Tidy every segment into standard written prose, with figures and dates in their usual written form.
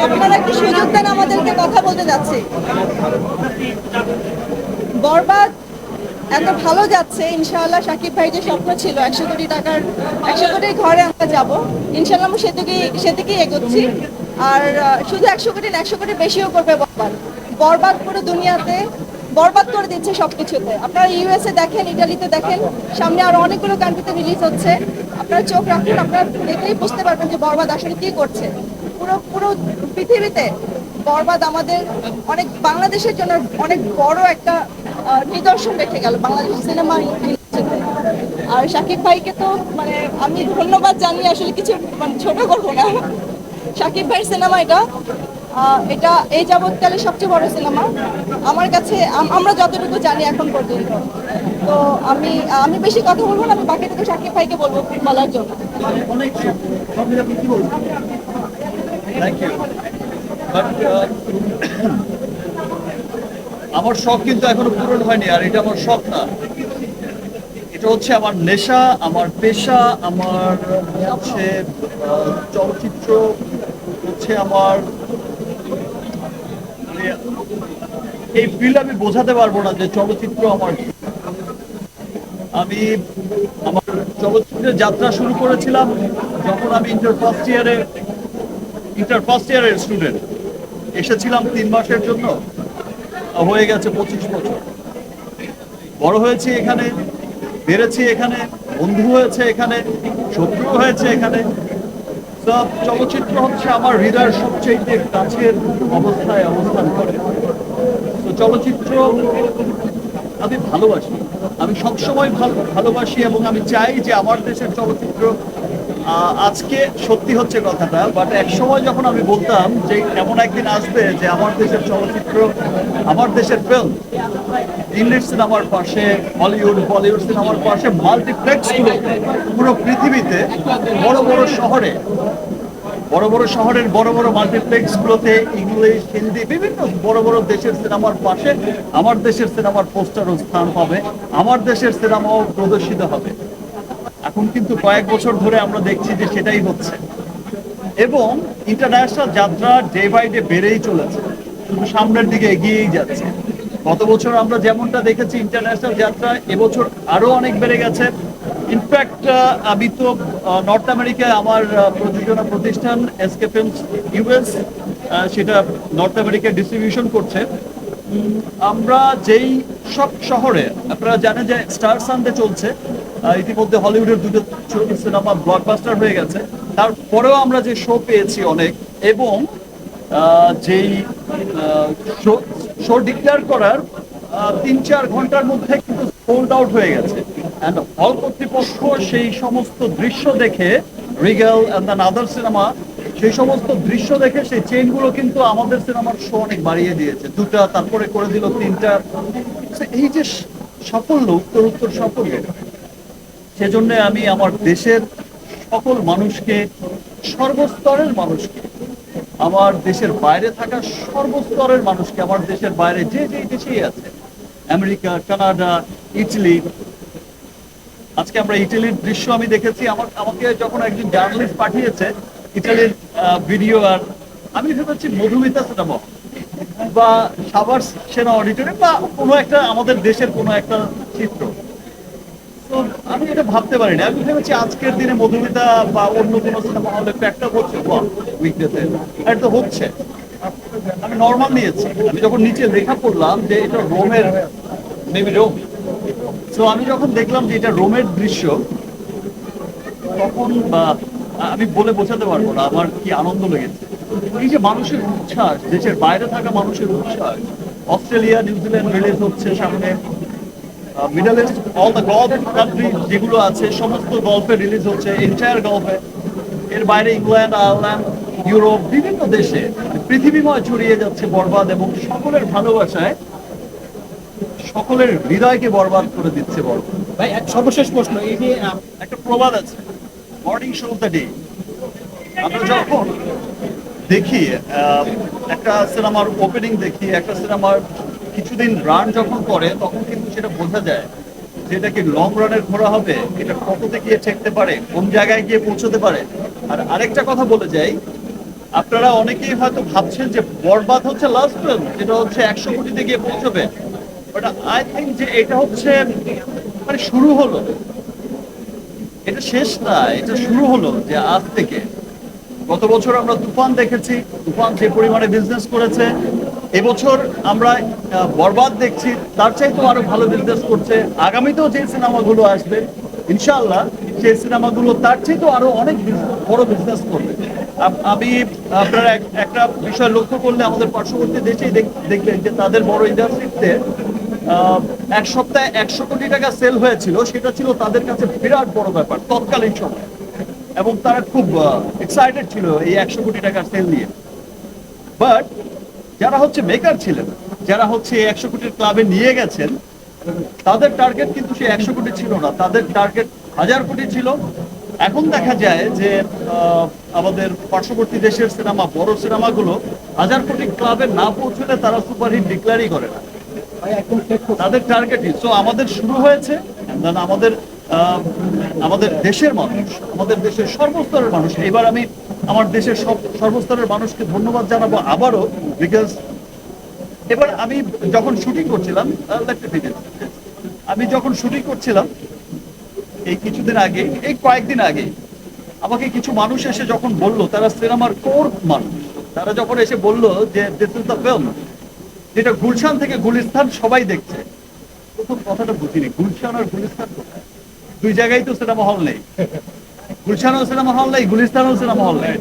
আপনারা কি সুযোগ দেন আমাদেরকে কথা বলতে যাচ্ছি। বরবাদ এত ভালো যাচ্ছে, ইনশাআল্লাহ শাকিব ভাই যে স্বপ্ন ছিল 100 কোটি টাকার 100 কোটির ঘরে আমরা যাব, ইনশাআল্লাহ আমরা সেদিকেই এগোচ্ছি। আর শুধু 100 কোটি না, 100 কোটি বেশিও করবে বরবাদ। বরবাদ পুরো দুনিয়াতে বরবাদ করে দিচ্ছে সবকিছুতে। আপনারা ইউএসএ দেখেন, ইটালিতে দেখেন, সামনে আরো অনেকগুলো কান্ট্রিতে রিলিজ হচ্ছে। আপনারা চোখ রাখুন, আপনারা দেখলেই বুঝতে পারবেন যে বরবাদ আসলে কি করছে। পুরো পুরো পৃথিবীতে বরবাদ আমাদের অনেক, বাংলাদেশের জন্য অনেক বড় একটা নিদর্শন রেখে গেল বাংলাদেশ সিনেমা ইন্ডাস্ট্রিতে। আর শাকিব ভাইকে তো মানে আমি ধন্যবাদ জানিয়ে আসলে কিছু মানে ছোট করবো না। শাকিব ভাইয়ের সিনেমা এটা এই যাবৎকালে সবচেয়ে বড় সিনেমা আমার কাছে, আমরা যতটুকু জানি এখন পর্যন্ত। তো আমি বেশি কথা বলবো না, আমি বাকিটুকু শাকিব ভাইকে বলবো বলার জন্য। আমার শখ কিন্তু এখনো পূরণ হয়নি, আর এটা আমার শখ না, এটা হচ্ছে আমার নেশা, আমার পেশা। আমার হচ্ছে চলচ্চিত্র হচ্ছে আমার, এই ফিল্ড আমি বোঝাতে পারবো না যে চলচ্চিত্র আমার। আমি আমার চলচ্চিত্রের যাত্রা শুরু করেছিলাম যখন আমি ইন্টার ফার্স্ট ইয়ারের স্টুডেন্ট। এসেছিলাম 3 মাসের জন্য, হয়ে গেছে 25 বছর। বড় হয়েছি এখানে, বেড়েছি এখানে, বন্ধু হয়েছে এখানে, শত্রু হয়েছে এখানে। সব চলচ্চিত্র হচ্ছে আমার হৃদয়ের সবচেয়ে কাছের অবস্থায় অবস্থান করে। তো চলচ্চিত্র আমি ভালোবাসি, আমি সবসময় ভালোবাসি, এবং আমি চাই যে আমার দেশের চলচ্চিত্র, আজকে সত্যি হচ্ছে কথাটা, বাট এক সময় যখন আমি বলতাম যে এমন একদিন আসবে যে আমার দেশের চলচ্চিত্র, আমার দেশের ফিল্ম, ইংলিশ সিনেমার পাশে হলিউড, বলিউড সিনেমার পাশে মাল্টিপ্লেক্সগুলো পুরো পৃথিবীতে বড় বড় শহরের বড় বড় মাল্টিপ্লেক্সগুলোতে ইংলিশ, হিন্দি, বিভিন্ন বড় বড় দেশের সিনেমার পাশে আমার দেশের সিনেমার পোস্টারও স্থান পাবে, আমার দেশের সিনেমাও প্রদর্শিত হবে। এখন কিন্তু কয়েক বছর ধরে আমরা দেখছি যে সেটাই হচ্ছে, এবং ইন্টারন্যাশনাল যাত্রা ডে বাই ডে বেড়েই চলেছে, শুধু সামনের দিকে এগিয়েই যাচ্ছে। গত বছর আমরা যেমনটা দেখেছি ইন্টারন্যাশনাল যাত্রা, এবছর আরো অনেক বেড়ে গেছে। ইনফ্যাক্ট আমি তো নর্থ আমেরিকায় আমার প্রযোজনা প্রতিষ্ঠান এসকে ফিল্মস ইউএস, সেটা নর্থ আমেরিকায় ডিস্ট্রিবিউশন করছে। আমরা যেই সব শহরে, আপনারা জানেন যে স্টার সানডে চলছে, ইতিমধ্যে হলিউডের 2টো সিনেমা ব্লকবাস্টার হয়ে গেছে, তারপরেও আমরা যে শো পেয়েছি অনেক, এবং যেই শো ডিক্লেয়ার করার 3-4 ঘন্টার মধ্যে কিন্তু সোল্ড আউট হয়ে গেছে। অ্যান্ড হল কর্তৃপক্ষ সেই সমস্ত দৃশ্য দেখে, Rigel and the other cinema, সেই সমস্ত দৃশ্য দেখে সেই চেইনগুলো কিন্তু আমাদের সিনেমার শো অনেক বাড়িয়ে দিয়েছে, 2টা, তারপরে করে দিল 3টা। এই যে সাফল্য, উত্তর সাফল্য, সেজন্য আমি আমার দেশের সকল মানুষকে, সর্বস্তরের মানুষকে, আমার দেশের বাইরে থাকা সর্বস্তরের মানুষকে, আমার দেশের বাইরে যে যে দেশেই আছে, আমেরিকা, কানাডা, ইটালি। আজকে আমরা ইটালির দৃশ্য আমি দেখেছি, আমাকে যখন একজন জার্নালিস্ট পাঠিয়েছে ইটালির ভিডিও, আর আমি ভেবেছি মধুমিতা সিনেমা বা সাভার সেনা অডিটোরিয়াম বা কোনো একটা আমাদের দেশের কোনো একটা চিত্র। তো আমি এটা ভাবতে পারিনি, আমি ভেবেছি আজকের দিনে মধুমিতা বা অন্য কোনো সিনেমা হলে একটা হচ্ছে উইকডেতে, এটা হচ্ছে, আমি নর্মাল নিয়েছি। আমি যখন নিচে লেখা পড়লাম যে এটা রোমের, মেবি রোম, তো আমি যখন দেখলাম যে এটা রোমের দৃশ্য, তখন আমি বলে বোঝাতে পারবো না আমার কি আনন্দ লেগেছে। এই যে মানুষের উচ্ছ্বাস, দেশের বাইরে থাকা মানুষের উচ্ছ্বাস, অস্ট্রেলিয়া, নিউজিল্যান্ড রিলিজ হচ্ছে সামনে, middle east, all the golf country যেগুলো আছে সমস্ত গল্পে রিলিজ হচ্ছে, এন্টায়ার গল্ফে। এর বাইরে ইংল্যান্ড, আয়ারল্যান্ড, ইউরোপ, বিভিন্ন দেশে পৃথিবীময় ছড়িয়ে যাচ্ছে বরবাদ, এবং সকলের ভালোবাসায় সকলের হৃদয়কে বরবাদ করে দিচ্ছে বরবাদ। ভাই সর্বশেষ প্রশ্ন, এই যে একটা প্রবাদ আছে, মর্নিং শো দ্য ডে। আমরা যখন দেখি একটা সিনেমার ওপেনিং দেখি, একটা সিনেমার কিছুদিন রান যখন করে তখন কিন্তু সেটা বোঝা যায় যে এটা কি লং রানের ঘোরা হবে, এটা কততে গিয়ে ঠেকতে পারে, কোন জায়গায় গিয়ে পৌঁছতে পারে। আর আরেকটা কথা বলে যাই, আপনারা অনেকেই হয়তো ভাবছেন যে বরবাদ হচ্ছে লাস্ট ফিল্ম, যেটা হচ্ছে 100 কোটিতে গিয়ে পৌঁছবে, বাট আই থিঙ্ক যে এটা হচ্ছে মানে শুরু হলো, এটা শেষ না, এটা শুরু হলো। যে আজ থেকে গত বছর আমরা তুফান দেখেছি, তুফান যে পরিমাণে বিজনেস করেছে, এবছর আমরা বরবাদ দেখছি, তার চাইতেও আরো ভালো বিজনেস করছে। আগামীতেও যে সিনেমাগুলো আসবে ইনশাআল্লাহ সেই সিনেমাগুলো তার চাইতেও আরো অনেক বড় বিজনেস করবে। আমি আপনারা একটা বিষয় লক্ষ্য করলে আমাদের পার্শ্ববর্তী দেশেই দেখবেন যে তাদের বড় ইন্ডাস্ট্রিতে এক সপ্তাহে 100 কোটি টাকা সেল হয়েছিল, সেটা ছিল তাদের কাছে বিরাট বড় ব্যাপার তৎকালীন সময়, এবং তারা খুব এক্সাইটেড ছিল এই 100 কোটি টাকার সেল নিয়ে। বাট যারা হচ্ছে মেকার ছিলেন, যারা হচ্ছে 100 কোটির ক্লাবে নিয়ে গেছেন, তাদের টার্গেট কিন্তু সেই 100 কোটি ছিল না, তাদের টার্গেট 1000 কোটি ছিল। এখন দেখা যায় যে আমাদের পার্শ্ববর্তী দেশের সিনেমা, বড় সিনেমাগুলো 1000 কোটি ক্লাবে না পৌঁছলে তারা সুপারহিট ডিক্লারই করে না, তাদের টার্গেটই। সো আমাদের শুরু হয়েছে, then আমাদের দেশের মানুষ, আমাদের দেশের সর্বস্তরের মানুষ, এবার আমি আমার দেশের সর্বস্তরের মানুষকে ধন্যবাদ জানাবো আবারও, বিকজ এবার আমি যখন শুটিং করছিলাম, আমি যখন শুটিং করছিলাম এই কিছুদিন আগে, এই কয়েকদিন আগে আমাকে কিছু মানুষ এসে যখন বললো, তারা সিনেমার কোর মানুষ, তারা যখন এসে বললো যে দিস ইজ দ্য ফিল্ম যেটা গুলশান থেকে গুলিস্তান সবাই দেখছে। প্রথম কথাটা বুঝিনি, গুলশান আর গুলিস্তান কোথায়? দুই জায়গায় তো সিনেমা হল নেই, গুলশানও সিনেমা হল নেই, গুলিস্তানও সিনেমা হল নেই।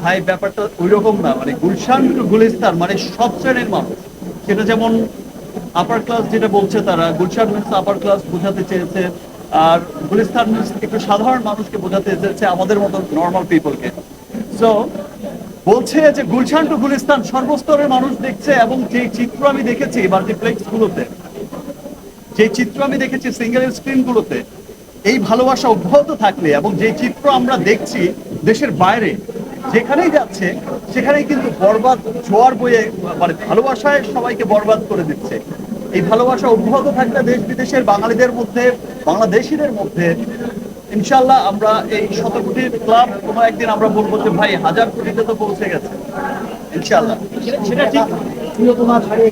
ভাই ব্যাপারটা ওই রকম না, মানে গুলশান টু গুলিস্তান মানে সব শ্রেণীর মানুষ। সেটা যেমন আপার ক্লাস যেটা বলছে তারা, গুলশান মিন্স আপার ক্লাস বোঝাতে চেয়েছে, আর গুলিস্তান মিন্স একটু সাধারণ মানুষকে বোঝাতে চেয়েছে, আমাদের মতো নর্মাল পিপলকে। সো বলছে যে গুলশান টু গুলিস্তান সর্বস্তরের মানুষ দেখছে, এবং যে চিত্র আমি দেখেছি মাল্টিপ্লেক্স গুলোতে, যে চিত্র আমি দেখেছি সিঙ্গেল স্ক্রিন গুলোতে, এই ভালোবাসা অব্যাহত থাকলে, এবং যে চিত্র আমরা দেখছি দেশের বাইরে যেখানেই যাচ্ছে সেখানেই কিন্তু বরবাদ জোয়ার বয়ে, মানে ভালোবাসায় সবাইকে বরবাদ করে দিচ্ছে। এই ভালোবাসা অব্যাহত থাকলে দেশ বিদেশের বাঙালিদের মধ্যে, বাংলাদেশিদের মধ্যে ইনশাল্লাহ আমরা এই 100 কোটির ক্লাব কোনো একদিন আমরা বলবো যে ভাই 1000 কোটিতে তো পৌঁছে গেছে ইনশাল্লাহ। সেটা ঠিক। প্রিয়তমা ছাড়িয়ে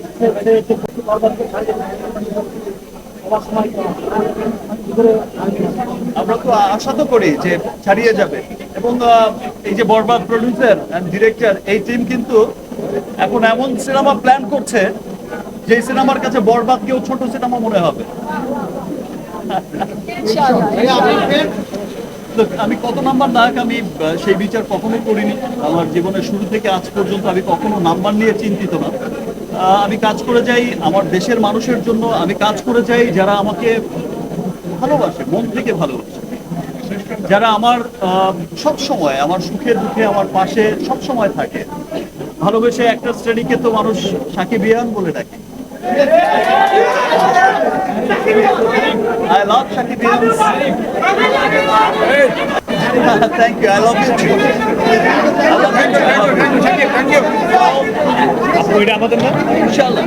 বরবাদকে ছাড়িয়ে সবার সময় কি করে আমরা তো আশা তো করি যে ছাড়িয়ে যাবে, এবং এই যে বরবাদ প্রডিউসার এন্ড ডিরেক্টর এই টিম কিন্তু এখন এমন সিনেমা প্ল্যান করছে যে সিনেমার কাছে বরবাদ কেউ ছোট সিনেমা মনে হবে। Look, আমি কত নাম্বার নায়ক আমি সেই বিচার কখনো করিনি আমার জীবনের শুরু থেকে আজ পর্যন্ত, আমি কখনো নাম্বার নিয়ে চিন্তিত না। আমি কাজ করে যাই আমার দেশের মানুষের জন্য, আমি কাজ করে যাই যারা আমাকে ভালোবাসে, মন থেকে ভালোবাসে, যারা আমার সব সময় আমার সুখে দুঃখে আমার পাশে সব সময় থাকে। ভালোবেসে একটা শ্রেণীকে তো মানুষ সাকিবিয়ান বলে ডাকে। I love Shakibians. Thank you. I love you too. I love you too. Thank you. Inshallah.